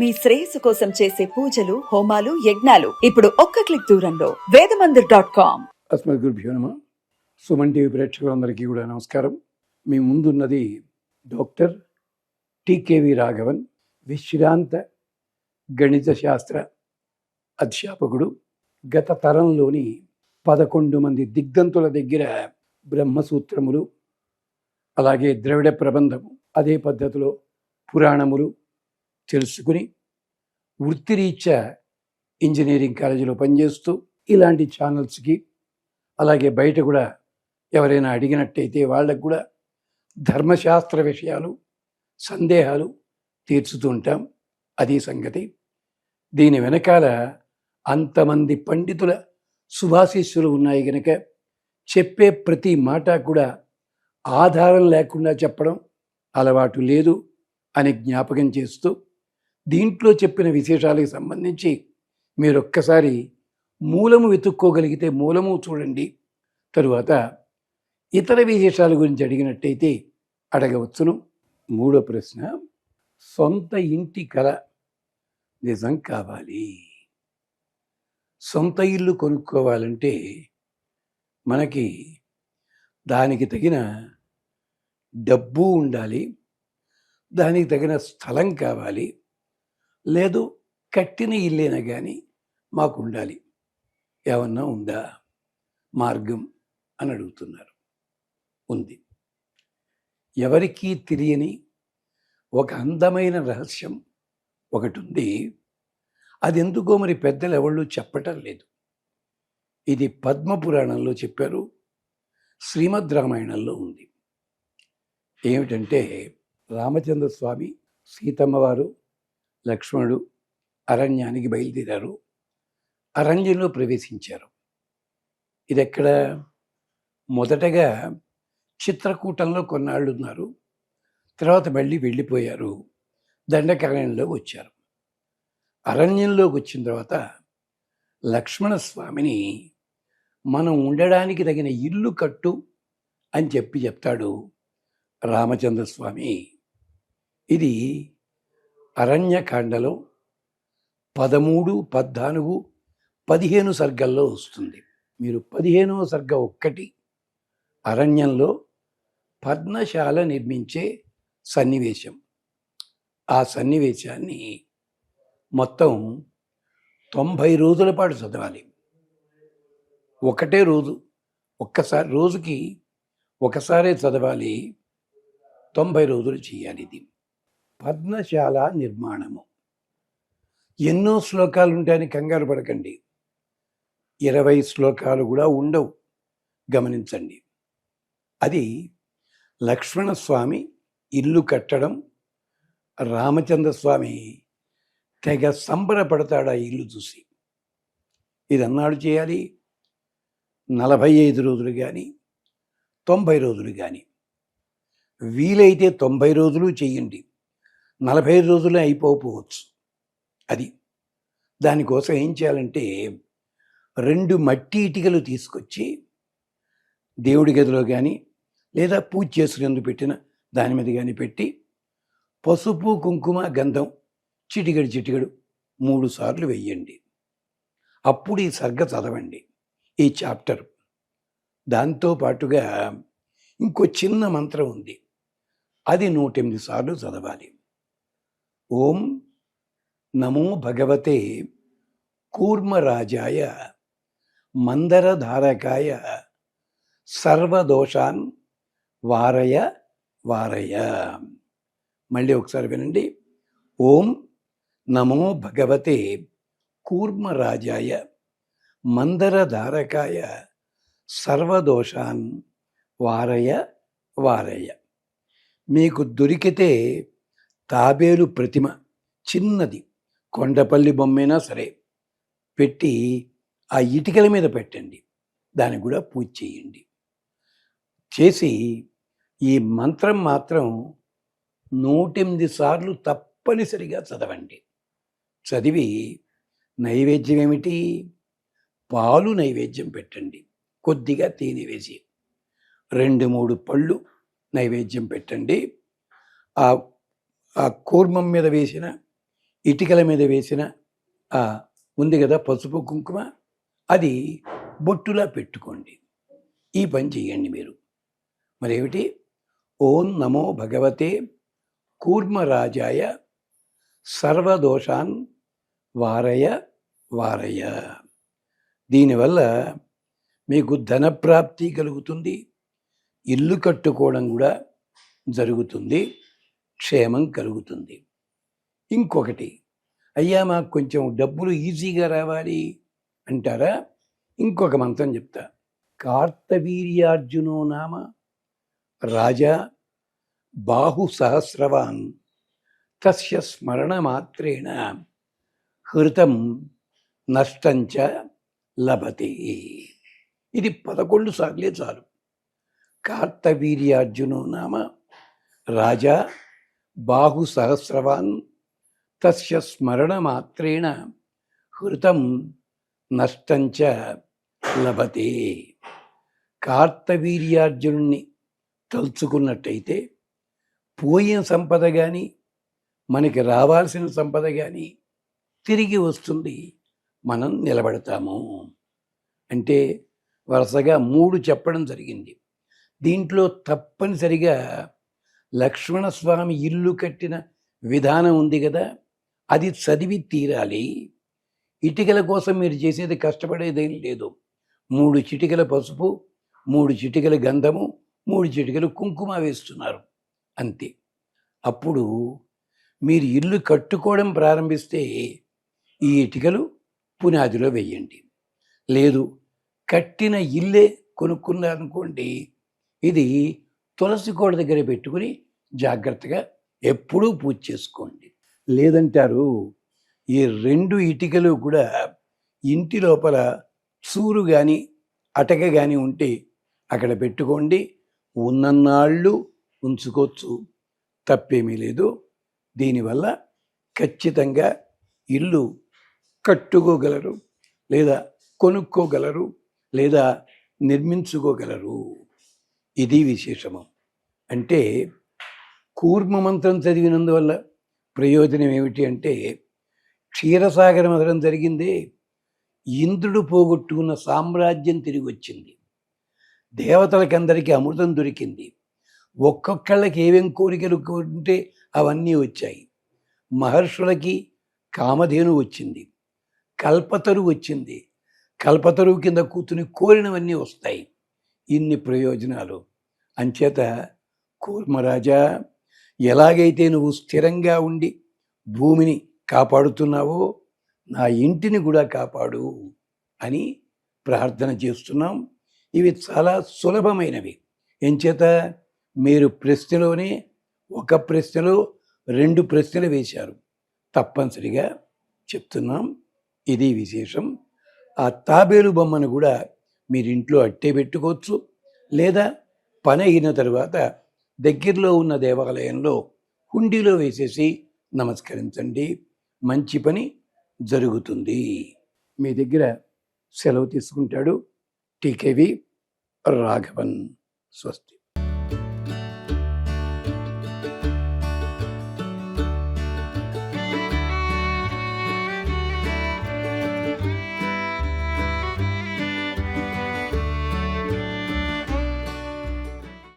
మీ శ్రేయస్సు కోసం చేసే పూజలు, హోమాలు, యజ్ఞాలు ఇప్పుడు ఒక్క క్లిక్ దూరంలో వేదమందిర్.com. అస్మద్గురుభ్యో నమః. సుమన్ టీవీ ప్రేక్షకులందరికీ కూడా నమస్కారం. మీ ముందున్నది డాక్టర్ టికేవి రాఘవన్, విశ్రాంత గణిత శాస్త్ర అధ్యాపకుడు. గత తరంలోని 11 మంది దిగ్దంతుల దగ్గర బ్రహ్మసూత్రములు, అలాగే ద్రవిడ ప్రబంధము, అదే పద్ధతిలో పురాణములు తెలుసుకుని వృత్తిరీత్యా ఇంజనీరింగ్ కాలేజీలో పనిచేస్తూ ఇలాంటి ఛానల్స్కి, అలాగే బయట కూడా ఎవరైనా అడిగినట్టయితే వాళ్ళకు కూడా ధర్మశాస్త్ర విషయాలు, సందేహాలు తీర్చుతూ ఉంటాం. అది సంగతి. దీని వెనకాల అంతమంది పండితుల శుభాశీస్సులు ఉన్నాయి గనక చెప్పే ప్రతి మాట కూడా ఆధారం లేకుండా చెప్పడం అలవాటు లేదు అని జ్ఞాపకం చేస్తూ, దీంట్లో చెప్పిన విశేషాలకు సంబంధించి మీరొక్కసారి మూలము వెతుక్కోగలిగితే మూలము చూడండి. తరువాత ఇతర విశేషాల గురించి అడిగినట్టయితే అడగవచ్చును. 3వ ప్రశ్న, సొంత ఇంటి కల నిజం కావాలి. సొంత ఇల్లు కొనుక్కోవాలంటే మనకి దానికి తగిన డబ్బు ఉండాలి, దానికి తగిన స్థలం కావాలి, లేదు కట్టిన ఇల్లేనా కానీ మాకు ఉండాలి. ఏమన్నా ఉందా మార్గం అని అడుగుతున్నారు. ఉంది. ఎవరికీ తెలియని ఒక అందమైన రహస్యం ఒకటి ఉంది. అది ఎందుకో మరి పెద్దలు ఎవళ్ళు చెప్పటం లేదు. ఇది పద్మపురాణంలో చెప్పారు, శ్రీమద్ రామాయణంలో ఉంది. ఏమిటంటే, రామచంద్ర స్వామి, సీతమ్మ వారు, లక్ష్మణుడు అరణ్యానికి బయలుదేరారు. అరణ్యంలో ప్రవేశించారు. ఇది ఎక్కడ? మొదటగా చిత్రకూటంలో కొన్నాళ్ళు ఉన్నారు. తర్వాత మళ్ళీ వెళ్ళిపోయారు. దండకారణ్యంలోకి వచ్చారు. అరణ్యంలోకి వచ్చిన తర్వాత లక్ష్మణ స్వామిని మనం ఉండడానికి తగిన ఇల్లు కట్టు అని చెప్తాడు రామచంద్ర స్వామి. ఇది అరణ్యకాండలో 13, 14, 15 సర్గల్లో వస్తుంది. మీరు 15వ సర్గ ఒక్కటి అరణ్యంలో పద్మశాల నిర్మించే సన్నివేశం. ఆ సన్నివేశాన్ని మొత్తం 90 రోజుల పాటు చదవాలి. ఒకటే రోజు, రోజుకి ఒకసారే చదవాలి. 90 రోజులు చేయాలి. ఇది పద్మశాల నిర్మాణము. ఎన్నో శ్లోకాలు ఉంటాయని కంగారు పడకండి. 20 శ్లోకాలు కూడా ఉండవు. గమనించండి. అది లక్ష్మణస్వామి ఇల్లు కట్టడం. రామచంద్ర స్వామి తెగ సంబరపడతాడు ఆ ఇల్లు చూసి. ఇది అన్నాడు చేయాలి. 45 రోజులు కానీ 90 రోజులు కానీ, వీలైతే 90 రోజులు చేయండి. 45 రోజులే అయిపోవచ్చు. అది దానికోసం ఏం చేయాలంటే, 2 మట్టి ఇటుకలు తీసుకొచ్చి దేవుడి గదిలో కానీ, లేదా పూజ చేసుకునేందుకు పెట్టిన దాని మీద కానీ పెట్టి, పసుపు, కుంకుమ, గంధం చిటికెడు చిటికెడు 3 సార్లు వెయ్యండి. అప్పుడు ఈ సర్గ చదవండి, ఈ చాప్టర్. దాంతోపాటుగా ఇంకో చిన్న మంత్రం ఉంది. అది 108 సార్లు చదవాలి. ఓం నమో భగవతే కూర్మరాజాయ మందరధారకాయ సర్వదోషాన్ వారయ వారయ. మళ్ళీ ఒకసారి వినండి. ఓం నమో భగవతే కూర్మరాజాయ మందరధారకాయ సర్వదోషాన్ వారయ వారయ. మీకు దొరికితే తాబేలు ప్రతిమ, చిన్నది, కొండపల్లి బొమ్మైనా సరే, పెట్టి ఆ ఇటుకల మీద పెట్టండి. దానికి కూడా పూజ చేయండి. చేసి ఈ మంత్రం మాత్రం 108 సార్లు తప్పనిసరిగా చదవండి. చదివి నైవేద్యం ఏమిటి? పాలు నైవేద్యం పెట్టండి. కొద్దిగా తేనె వేసి 2-3 పళ్ళు నైవేద్యం పెట్టండి. ఆ కూర్మం మీద వేసిన ఇటుకల మీద వేసిన ఆ ఉంది కదా పసుపు కుంకుమ, అది బొట్టులా పెట్టుకోండి. ఈ పని చేయండి మీరు. మరేమిటి? ఓం నమో భగవతే కూర్మరాజాయ సర్వదోషాన్ వారయ వారయ. దీనివల్ల మీకు ధనప్రాప్తి కలుగుతుంది, ఇల్లు కట్టుకోవడం కూడా జరుగుతుంది, క్షేమం కలుగుతుంది. ఇంకొకటి, అయ్యా మాకు కొంచెం డబ్బులు ఈజీగా రావాలి అంటారా? ఇంకొక మంత్రం చెప్తా. కార్తవీర్యార్జునో నామ రాజా బాహు సహస్రవాన్ తస్య స్మరణ మాత్రేణ హృతం నష్టంచ లభతే. ఇది 11 సార్లే చాలు. కార్తవీర్యార్జునో నామ రాజా బాహు సహస్రవాన్ తస్య స్మరణ మాత్రేణ హృతం నష్టంచ లభతే. కార్తవీర్యార్జునుణ్ణి తలుచుకున్నట్టయితే పోయిన సంపద కానీ మనకి రావాల్సిన సంపద కానీ తిరిగి వస్తుంది, మనం నిలబడతాము. అంటే వరుసగా 3 చెప్పడం జరిగింది. దీంట్లో తప్పనిసరిగా లక్ష్మణస్వామి ఇల్లు కట్టిన విధానం ఉంది కదా, అది చదివి తీరాలి. ఇటుకల కోసం మీరు చేసేది కష్టపడేదేం లేదు. 3 చిటికల పసుపు, 3 చిటికల గంధము, 3 చిటికలు కుంకుమ వేస్తున్నారు అంతే. అప్పుడు మీరు ఇల్లు కట్టుకోవడం ప్రారంభిస్తే ఈ ఇటుకలు పునాదిలో వేయండి. లేదు కట్టిన ఇల్లే కొనుక్కున్నారనుకోండి, ఇది తులసి కోట దగ్గర పెట్టుకుని జాగ్రత్తగా ఎప్పుడూ పూజ చేసుకోండి. లేదంటారు, ఈ 2 ఇటుకలు కూడా ఇంటి లోపల సూరు కానీ అటక కానీ ఉంటే అక్కడ పెట్టుకోండి. ఉన్నన్నాళ్ళు ఉంచుకోవచ్చు, తప్పేమీ లేదు. దీనివల్ల ఖచ్చితంగా ఇల్లు కట్టుకోగలరు, లేదా కొనుక్కోగలరు, లేదా నిర్మించుకోగలరు. ఇది విశేషము. అంటే కూర్మ మంత్రం చదివినందువల్ల ప్రయోజనం ఏమిటి అంటే, క్షీరసాగర మధురం జరిగిందే, ఇంద్రుడు పోగొట్టుకున్న సామ్రాజ్యం తిరిగి వచ్చింది, దేవతలకందరికీ అమృతం దొరికింది, ఒక్కొక్కళ్ళకి ఏమేం కోరికలు ఉంటే అవన్నీ వచ్చాయి. మహర్షులకి కామధేను వచ్చింది, కల్పతరు వచ్చింది, కల్పతరువు కింద కూతుని కోరినవన్నీ వస్తాయి. ఇన్ని ప్రయోజనాలు. అంచేత కూర్మరాజా, ఎలాగైతే నువ్వు స్థిరంగా ఉండి భూమిని కాపాడుతున్నావో నా ఇంటిని కూడా కాపాడు అని ప్రార్థన చేస్తున్నాం. ఇవి చాలా సులభమైనవి. ఎంచేత మీరు ప్రశ్నలోనే ఒక ప్రశ్నలో 2 ప్రశ్నలు వేశారు. తప్పనిసరిగా చెప్తున్నాం, ఇది విశేషం. ఆ తాబేలు బొమ్మను కూడా మీరు ఇంట్లో అట్టే పెట్టుకోవచ్చు, లేదా పని అయిన తర్వాత దగ్గరలో ఉన్న దేవాలయంలో హుండీలో వేసేసి నమస్కరించండి, మంచి పని జరుగుతుంది. మీ దగ్గర సెలవు తీసుకుంటాడు టీకేవి రాఘవన్. స్వస్తి.